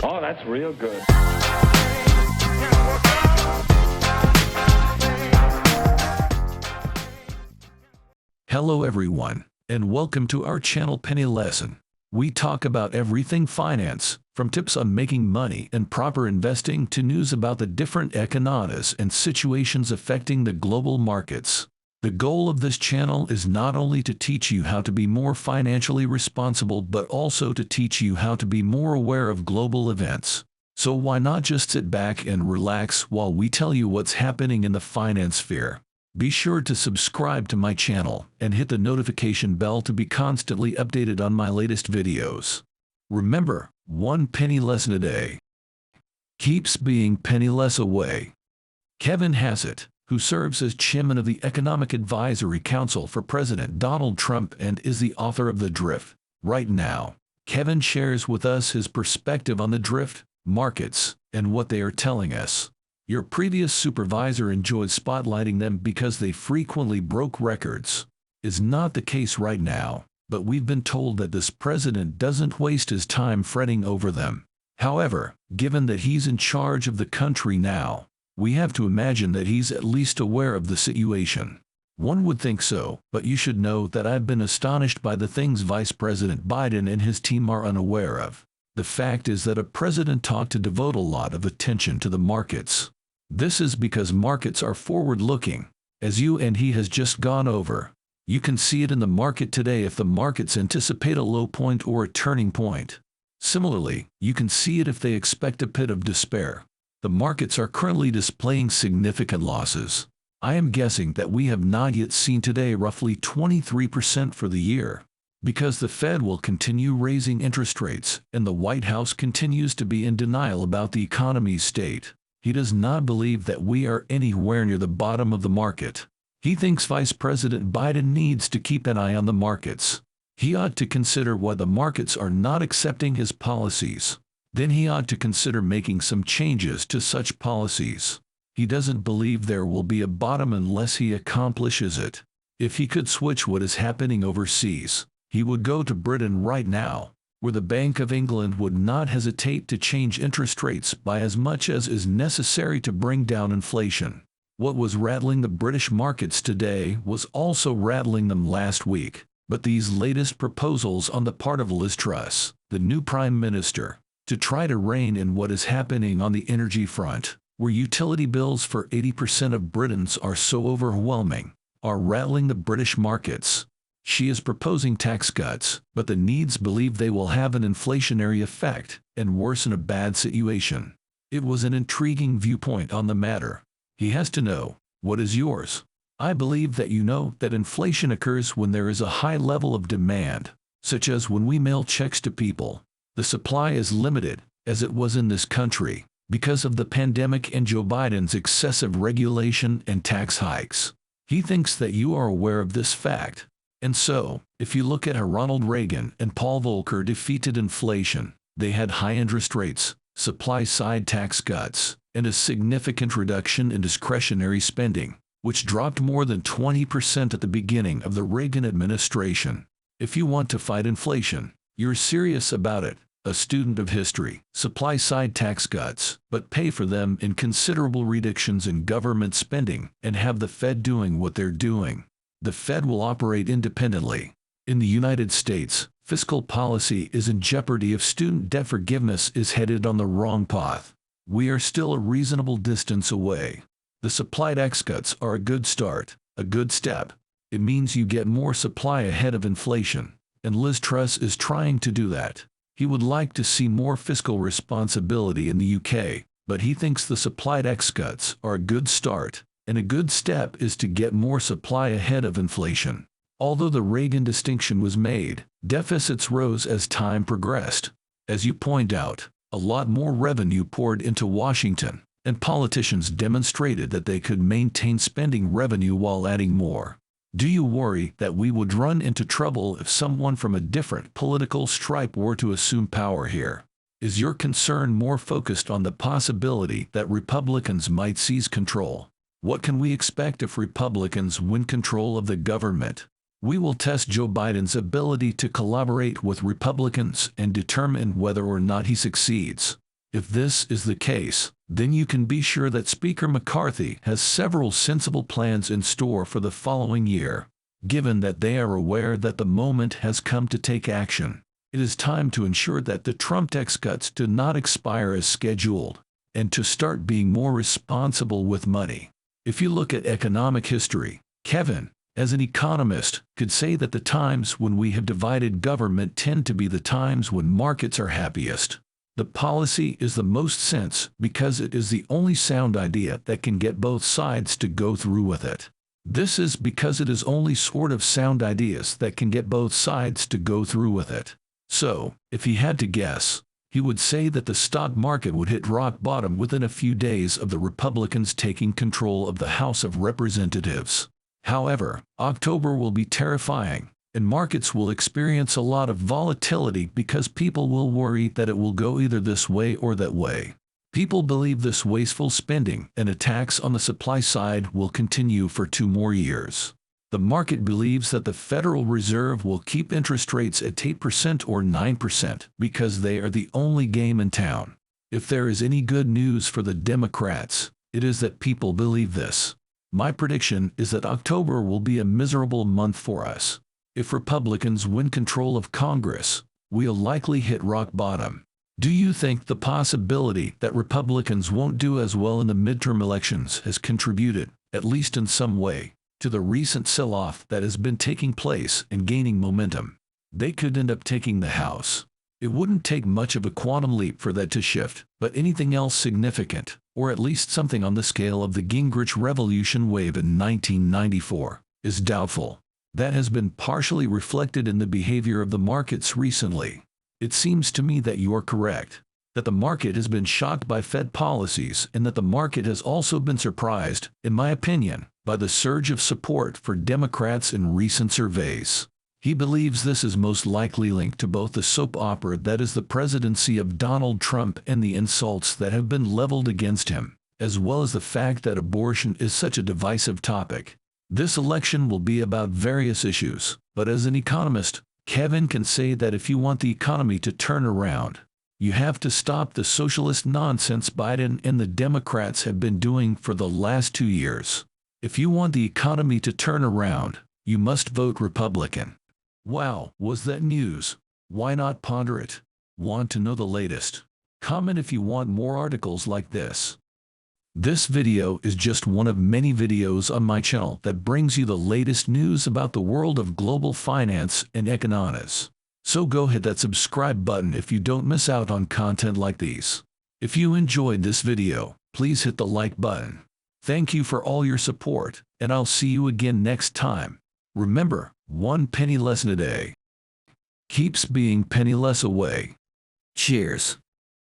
Oh, that's real good. Hello everyone, and welcome to our channel Penny Lesson. We talk about everything finance, from tips on making money and proper investing to news about the different economies and situations affecting the global markets. The goal of this channel is not only to teach you how to be more financially responsible but also to teach you how to be more aware of global events. So why not just sit back and relax while we tell you what's happening in the finance sphere? Be sure to subscribe to my channel and hit the notification bell to be constantly updated on my latest videos. Remember, one penny lesson a day keeps being penny less away. Kevin Hassett, who serves as chairman of the Economic Advisory Council for President Donald Trump and is the author of The Drift. Right now, Kevin shares with us his perspective on the drift markets and what they are telling us. Your previous supervisor enjoyed spotlighting them because they frequently broke records. Is not the case right now, but we've been told that this president doesn't waste his time fretting over them. However, given that he's in charge of the country now, we have to imagine that he's at least aware of the situation. One would think so, but you should know that I've been astonished by the things Vice President Biden and his team are unaware of. The fact is that a president ought to devote a lot of attention to the markets. This is because markets are forward-looking, as you and he has just gone over. You can see it in the market today if the markets anticipate a low point or a turning point. Similarly, you can see it if they expect a pit of despair. The markets are currently displaying significant losses. I am guessing that we have not yet seen today roughly 23% for the year. Because the Fed will continue raising interest rates and the White House continues to be in denial about the economy's state. He does not believe that we are anywhere near the bottom of the market. He thinks Vice President Biden needs to keep an eye on the markets. He ought to consider why the markets are not accepting his policies. Then he ought to consider making some changes to such policies. He doesn't believe there will be a bottom unless he accomplishes it. If he could switch what is happening overseas, he would go to Britain right now, where the Bank of England would not hesitate to change interest rates by as much as is necessary to bring down inflation. What was rattling the British markets today was also rattling them last week, but these latest proposals on the part of Liz Truss, the new Prime Minister, to try to rein in what is happening on the energy front, where utility bills for 80% of Britons are so overwhelming, are rattling the British markets. She is proposing tax cuts, but the Needs believe they will have an inflationary effect and worsen a bad situation. It was an intriguing viewpoint on the matter. He has to know, what is yours? I believe that you know that inflation occurs when there is a high level of demand, such as when we mail checks to people. The supply is limited, as it was in this country, because of the pandemic and Joe Biden's excessive regulation and tax hikes. He thinks that you are aware of this fact. And so, if you look at how Ronald Reagan and Paul Volcker defeated inflation, they had high interest rates, supply-side tax cuts, and a significant reduction in discretionary spending, which dropped more than 20% at the beginning of the Reagan administration. If you want to fight inflation, you're serious about it, a student of history, supply-side tax cuts, but pay for them in considerable reductions in government spending and have the Fed doing what they're doing. The Fed will operate independently. In the United States, fiscal policy is in jeopardy if student debt forgiveness is headed on the wrong path. We are still a reasonable distance away. The supply tax cuts are a good start, a good step. It means you get more supply ahead of inflation, and Liz Truss is trying to do that. He would like to see more fiscal responsibility in the UK, but he thinks the supply tax cuts are a good start. And a good step is to get more supply ahead of inflation. Although the Reagan distinction was made, deficits rose as time progressed. As you point out, a lot more revenue poured into Washington, and politicians demonstrated that they could maintain spending revenue while adding more. Do you worry that we would run into trouble if someone from a different political stripe were to assume power here? Is your concern more focused on the possibility that Republicans might seize control? What can we expect if Republicans win control of the government? We will test Joe Biden's ability to collaborate with Republicans and determine whether or not he succeeds. If this is the case, then you can be sure that Speaker McCarthy has several sensible plans in store for the following year. Given that they are aware that the moment has come to take action, it is time to ensure that the Trump tax cuts do not expire as scheduled, and to start being more responsible with money. If you look at economic history, Kevin, as an economist, could say that the times when we have divided government tend to be the times when markets are happiest. The policy is the most sense because it is the only sound idea that can get both sides to go through with it. This is because it is only sort of sound ideas that can get both sides to go through with it. So, if he had to guess, he would say that the stock market would hit rock bottom within a few days of the Republicans taking control of the House of Representatives. However, October will be terrifying, and markets will experience a lot of volatility because people will worry that it will go either this way or that way. People believe this wasteful spending and attacks on the supply side will continue for 2 more years. The market believes that the Federal Reserve will keep interest rates at 8% or 9% because they are the only game in town. If there is any good news for the Democrats, it is that people believe this. My prediction is that October will be a miserable month for us. If Republicans win control of Congress, we'll likely hit rock bottom. Do you think the possibility that Republicans won't do as well in the midterm elections has contributed, at least in some way, to the recent sell-off that has been taking place and gaining momentum? They could end up taking the House. It wouldn't take much of a quantum leap for that to shift, but anything else significant, or at least something on the scale of the Gingrich Revolution wave in 1994, is doubtful. That has been partially reflected in the behavior of the markets recently. It seems to me that you are correct, that the market has been shocked by Fed policies and that the market has also been surprised, in my opinion, by the surge of support for Democrats in recent surveys. He believes this is most likely linked to both the soap opera that is the presidency of Donald Trump and the insults that have been leveled against him, as well as the fact that abortion is such a divisive topic. This election will be about various issues, but as an economist, Kevin can say that if you want the economy to turn around, you have to stop the socialist nonsense Biden and the Democrats have been doing for the last 2 years. If you want the economy to turn around, you must vote Republican. Wow, was that news? Why not ponder it? Want to know the latest? Comment if you want more articles like this. This video is just one of many videos on my channel that brings you the latest news about the world of global finance and economics. So go hit that subscribe button if you don't miss out on content like these. If you enjoyed this video, please hit the like button. Thank you for all your support, and I'll see you again next time. Remember, 1 penny lesson a day keeps being penny less away. Cheers.